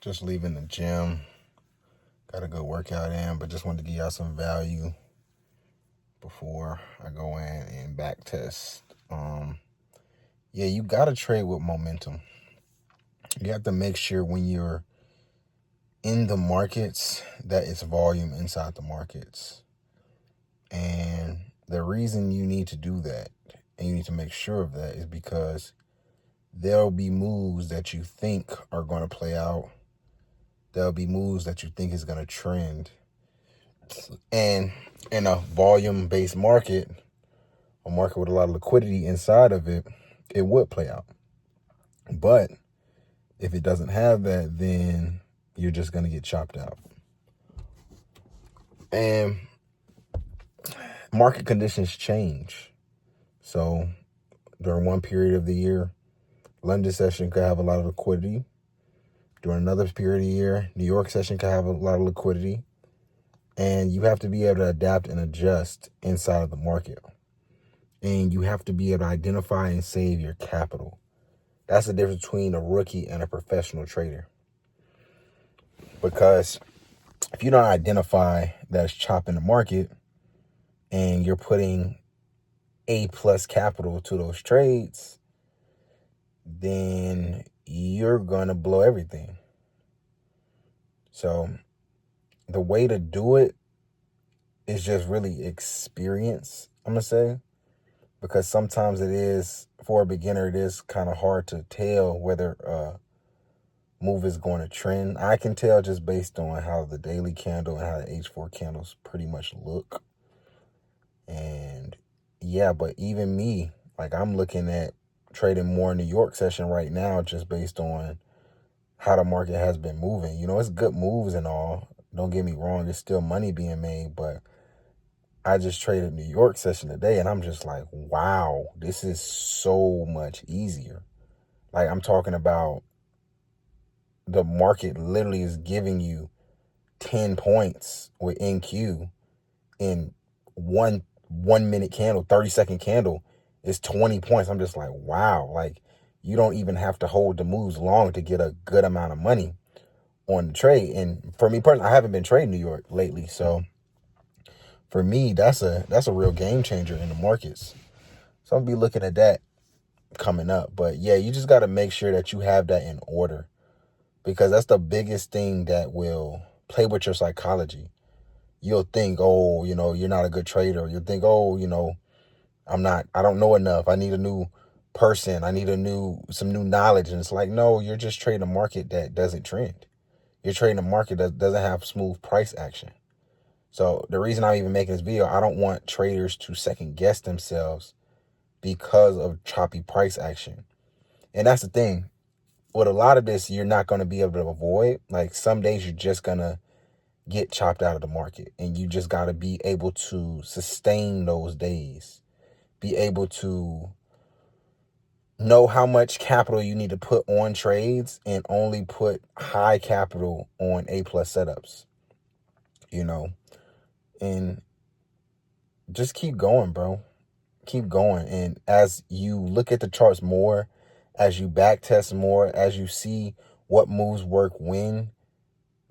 Just leaving the gym. Got a good workout in, but just wanted to give y'all some value before I go in and back test. Yeah, you gotta trade with momentum. You have to make sure when you're in the markets that it's volume inside the markets. And the reason you need to do that and you need to make sure of that is because there'll be moves that you think are going to play out. There'll be moves that you think is going to trend. And in a volume-based market, a market with a lot of liquidity inside of it, it would play out. But if it doesn't have that, then you're just going to get chopped out. And market conditions change. So during one period of the year, London session could have a lot of liquidity. During another period of the year, New York session could have a lot of liquidity. And you have to be able to adapt and adjust inside of the market. And you have to be able to identify and save your capital. That's the difference between a rookie and a professional trader. Because if you don't identify that it's chopping the market and you're putting A+ capital to those trades, then you're going to blow everything. So the way to do it is just really experience, I'm going to say. Because sometimes it is, for a beginner, it is kind of hard to tell whether a move is going to trend. I can tell just based on how the daily candle and how the H4 candles pretty much look. And yeah, but even me, like I'm looking at trading more New York session right now just based on how the market has been moving. You know, it's good moves and all. Don't get me wrong, there's still money being made, but I just traded New York session today and I'm just like, wow, this is so much easier. Like I'm talking about the market literally is giving you 10 points with NQ in one minute candle, 30-second candle is 20 points. I'm just like, wow, like you don't even have to hold the moves long to get a good amount of money on the trade. And for me personally, I haven't been trading New York lately, so for me, that's a real game changer in the markets. So I'll be looking at that coming up. But yeah, you just got to make sure that you have that in order, because that's the biggest thing that will play with your psychology. You'll think, oh, you know, you're not a good trader. You'll think, oh, you know, I don't know enough. I need a new person. I need some new knowledge. And it's like, no, you're just trading a market that doesn't trend. You're trading a market that doesn't have smooth price action. So the reason I'm even making this video, I don't want traders to second guess themselves because of choppy price action. And that's the thing. With a lot of this, you're not going to be able to avoid. Like some days you're just going to get chopped out of the market, and you just got to be able to sustain those days. Be able to know how much capital you need to put on trades and only put high capital on A+ setups, you know, and just keep going, bro. Keep going. And as you look at the charts more, as you back test more, as you see what moves work when,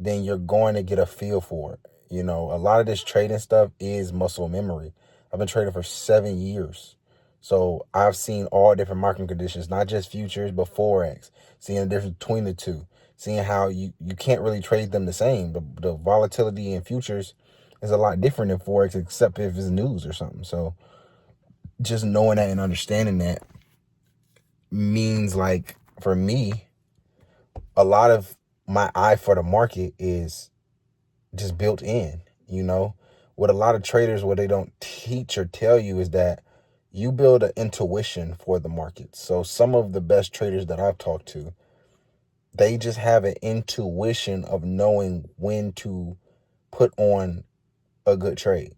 then you're going to get a feel for it. You know, a lot of this trading stuff is muscle memory. I've been trading for 7 years. So I've seen all different market conditions, not just futures, but Forex, seeing the difference between the two, seeing how you can't really trade them the same. The volatility in futures is a lot different than Forex, except if it's news or something. So just knowing that and understanding that means, like, for me, a lot of my eye for the market is just built in. You know, what a lot of traders, what they don't teach or tell you is that you build an intuition for the market. So some of the best traders that I've talked to, they just have an intuition of knowing when to put on a good trade.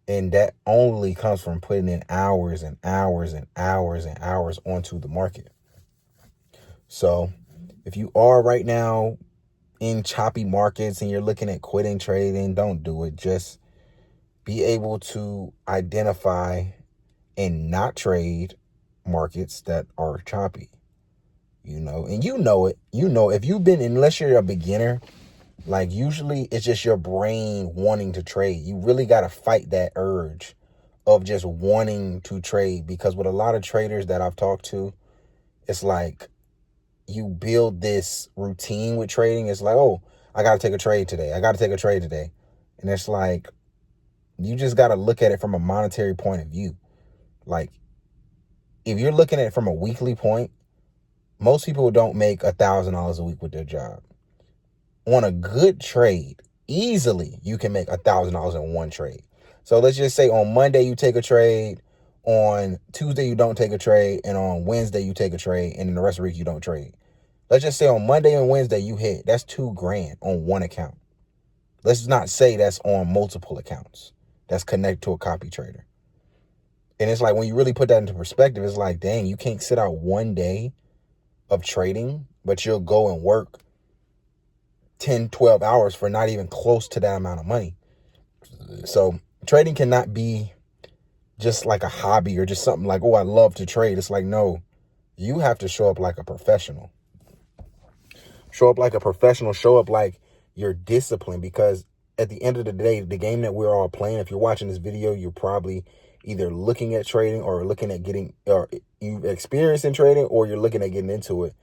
And that only comes from putting in hours and hours and hours and hours onto the market. So if you are right now in choppy markets and you're looking at quitting trading, don't do it. Just be able to identify and not trade markets that are choppy. And you know it. If you've been, unless you're a beginner, like usually it's just your brain wanting to trade. You really got to fight that urge of just wanting to trade, because with a lot of traders that I've talked to, it's like you build this routine with trading. It's like, oh, I got to take a trade today. I got to take a trade today. And it's like, you just got to look at it from a monetary point of view. Like, if you're looking at it from a weekly point, most people don't make $1,000 a week with their job. On a good trade, easily you can make $1,000 in one trade. So let's just say on Monday you take a trade, on Tuesday you don't take a trade, and on Wednesday you take a trade, and then the rest of the week you don't trade. Let's just say on Monday and Wednesday you hit. That's $2,000 on one account. Let's not say that's on multiple accounts that's connected to a copy trader. And it's like, when you really put that into perspective, it's like, dang, you can't sit out one day of trading, but you'll go and work 10, 12 hours for not even close to that amount of money. So trading cannot be just like a hobby or just something like, oh, I love to trade. It's like, no, you have to show up like a professional. Show up like a professional. Show up like you're disciplined, because at the end of the day, the game that we're all playing, if you're watching this video, you're probably either looking at trading or looking at getting, or you've experienced in trading, or you're looking at getting into it.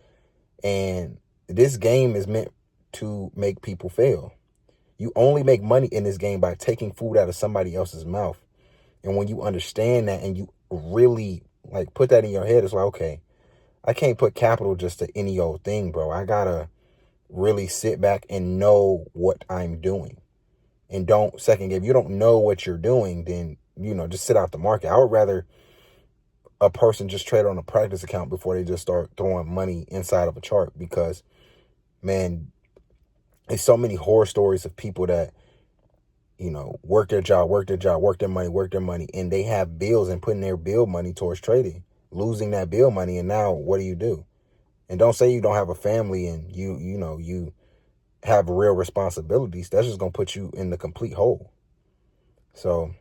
And this game is meant to make people fail. You only make money in this game by taking food out of somebody else's mouth. And when you understand that and you really like put that in your head, it's like, okay, I can't put capital just to any old thing, bro. I gotta really sit back and know what I'm doing. And don't second guess. If you don't know what you're doing, then, just sit out the market. I would rather a person just trade on a practice account before they just start throwing money inside of a chart, because, man, there's so many horror stories of people that, work their job, work their money, and they have bills and putting their bill money towards trading, losing that bill money. And now what do? And don't say you don't have a family and you have real responsibilities. That's just going to put you in the complete hole. So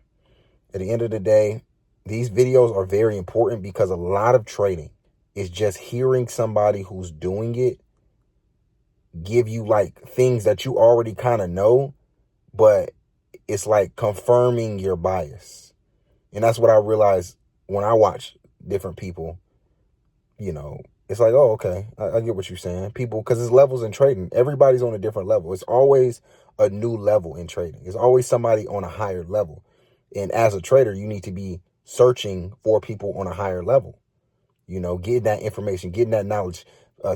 at the end of the day, these videos are very important, because a lot of trading is just hearing somebody who's doing it give you like things that you already kind of know, but it's like confirming your bias. And that's what I realized when I watch different people. It's like, oh, okay, I get what you're saying. People, because it's levels in trading. Everybody's on a different level. It's always a new level in trading. It's always somebody on a higher level. And as a trader, you need to be searching for people on a higher level. Getting that information, getting that knowledge,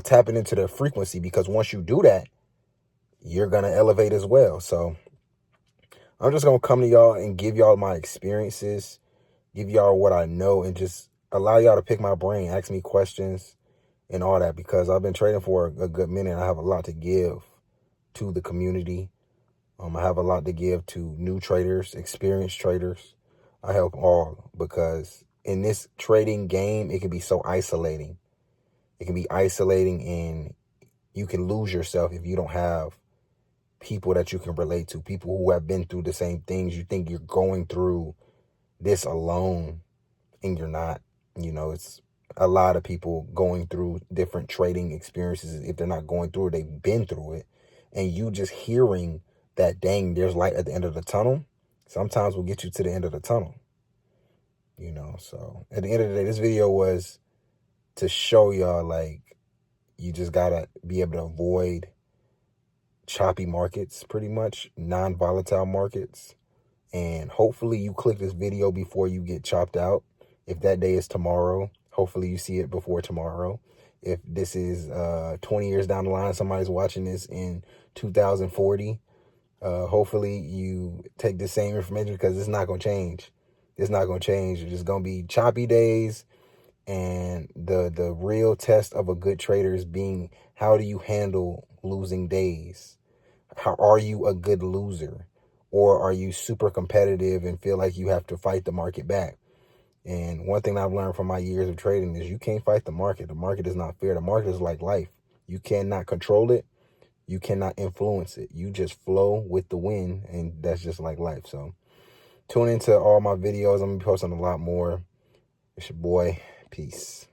tapping into their frequency, because once you do that, you're going to elevate as well. So I'm just going to come to y'all and give y'all my experiences, give y'all what I know, and just allow y'all to pick my brain, ask me questions and all that, because I've been trading for a good minute. I have a lot to give to the community. I have a lot to give to new traders, experienced traders. I help all, because in this trading game, it can be so isolating. It can be isolating, and you can lose yourself if you don't have people that you can relate to, people who have been through the same things. You think you're going through this alone, and you're not. It's a lot of people going through different trading experiences. If they're not going through it, they've been through it. And you just hearing that, dang, there's light at the end of the tunnel, sometimes will get you to the end of the tunnel. So at the end of the day, this video was to show y'all, like, you just gotta be able to avoid choppy markets, pretty much non-volatile markets. And hopefully you click this video before you get chopped out. If that day is tomorrow, hopefully you see it before tomorrow. If this is 20 years down the line, somebody's watching this in 2040, hopefully you take the same information, because it's not going to change. It's not going to change. It's just going to be choppy days. And the real test of a good trader is being, how do you handle losing days? How are you a good loser? Or are you super competitive and feel like you have to fight the market back? And one thing I've learned from my years of trading is you can't fight the market. The market is not fair. The market is like life. You cannot control it. You cannot influence it. You just flow with the wind, and that's just like life. So tune into all my videos. I'm going to be posting a lot more. It's your boy. Peace.